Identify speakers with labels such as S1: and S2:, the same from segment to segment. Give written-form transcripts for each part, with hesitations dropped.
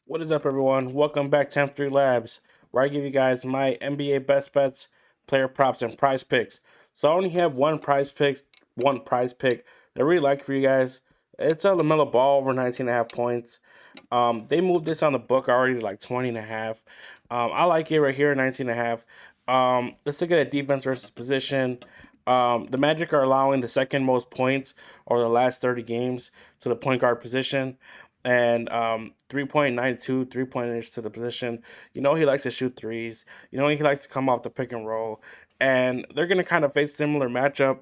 S1: What is up, everyone? Welcome back to M3 Labs, where I give you guys my NBA best bets, player props, and prize picks. So I only have one prize pick that I really like for you guys. It's a LaMelo Ball over 19.5 points. They moved this on the book already to like 20.5. I like it right here at 19.5. Let's look at a defense versus position. The Magic are allowing the second most points over the last 30 games to the point guard position and 3.92 3 pointers to the position. You know, he likes to shoot threes. You know, he likes to come off the pick and roll. And they're going to kind of face similar matchup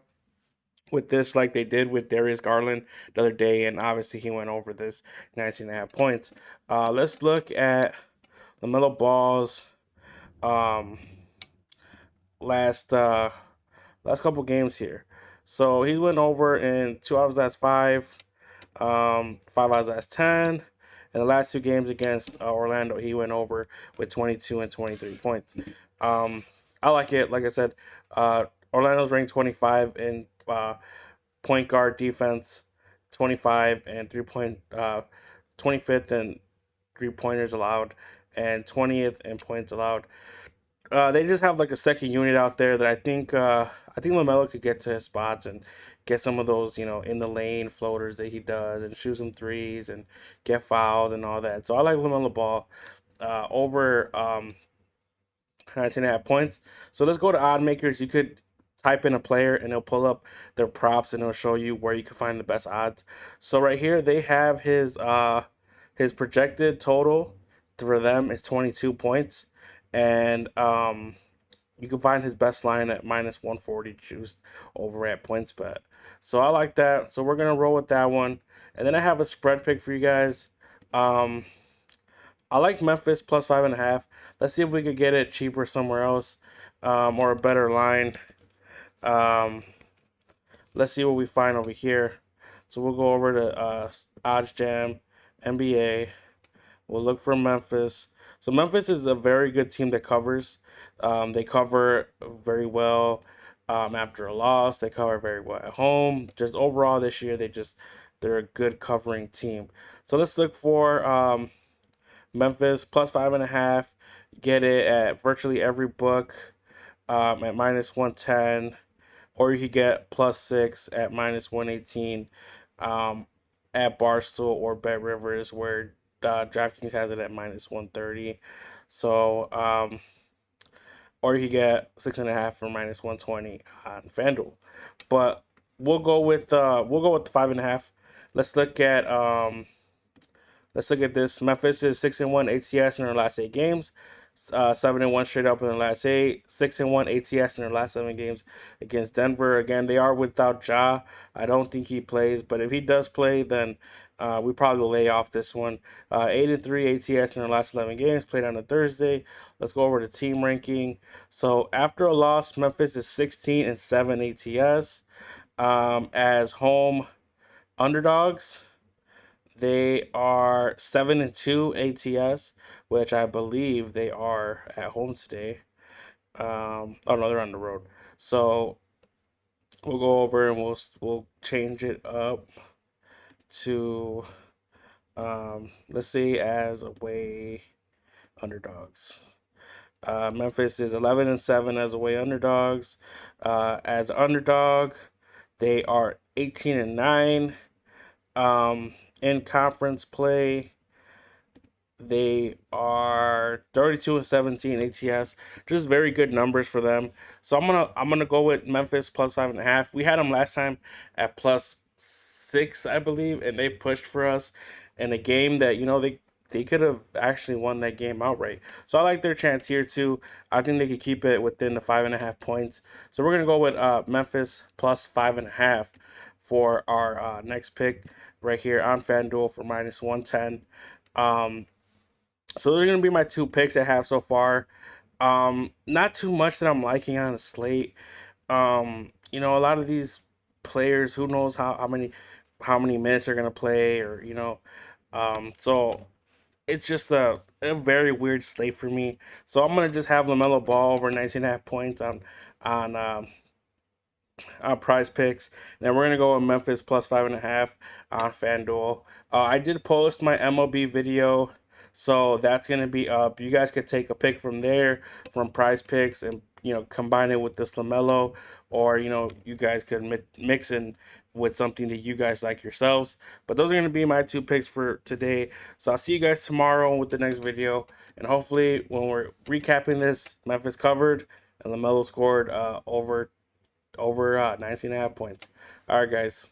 S1: with this like they did with Darius Garland the other day. And obviously, he went over this 19.5 points. Let's look at LaMelo Ball's um, last last couple games here. So he's went over in 2 hours last five, 5 hours last 10. In the last two games against Orlando, he went over with 22 and 23 points. Um, I like it. Like I said, Orlando's ranked 25 in point guard defense, 25 and 25th in 3 pointers allowed, and 20th in points allowed. They just have like a second unit out there that I think Lamelo could get to his spots and get some of those in the lane floaters that he does and shoot some threes and get fouled and all that. So I like Lamelo Ball over 19.5 points. So let's go to odd makers. You could type in a player and it'll pull up their props and it'll show you where you can find the best odds. So right here they have his projected total for them is 22 points, and you can find his best line at minus 140 juiced over at PointsBet. So I like that. So we're gonna roll with that one, and then I have a spread pick for you guys. Um, I like Memphis plus 5.5. Let's see if we could get it cheaper somewhere else, or a better line. Um, let's see what we find over here. So we'll go over to OddsJam, NBA. We'll look for Memphis. So Memphis is a very good team that covers. They cover very well after a loss. They cover very well at home. Just overall this year, they're a good covering team. So let's look for Memphis plus 5.5. Get it at virtually every book at minus 110, or you could get plus 6 at minus 118 um, at Barstool or Bet Rivers, where DraftKings has it at minus 130. So, or you could get 6.5 for minus 120 on FanDuel. But we'll go with the 5.5. Let's look at let's look at this. Memphis is 6-1 ATS in their last 8 games. 7-1 straight up in the last 8. 6-1 ATS in their last 7 games against Denver. Again, they are without Ja. I don't think he plays, but if he does play, then we probably lay off this one. 8-3 ATS in their last 11 games. Played on a Thursday. Let's go over the team ranking. So after a loss, Memphis is 16-7 ATS. As home underdogs, they are 7-2 ATS, which I believe they are at home today. Oh no, they're on the road. So we'll go over and we'll change it up to let's see, as away underdogs. Memphis is 11-7 as away underdogs. As underdog, they are 18-9. In conference play, they are 32-17 ATS. Just very good numbers for them. So I'm gonna go with Memphis plus 5.5. We had them last time at plus 6, I believe, and they pushed for us in a game that they could have actually won that game outright. So I like their chance here too. I think they could keep it within the 5.5 points. So we're gonna go with Memphis plus 5.5 for our next pick right here on FanDuel for minus 110. Um, so those are gonna be my two picks I have so far. Not too much that I'm liking on the slate. A lot of these players, who knows how many minutes they're gonna play, or so it's just a very weird slate for me. So I'm gonna just have Lamelo Ball over 19.5 points on Prize Picks. And then we're gonna go with Memphis plus 5.5 on FanDuel. I did post my MLB video So that's going to be up. You guys could take a pick from there, from Prize Picks, and combine it with this LaMelo, or you guys could mix in with something that you guys like yourselves. But those are going to be my 2 picks for today. So I'll see you guys tomorrow with the next video, and hopefully when we're recapping this, Memphis covered and LaMelo scored over 19.5 points. All right, guys.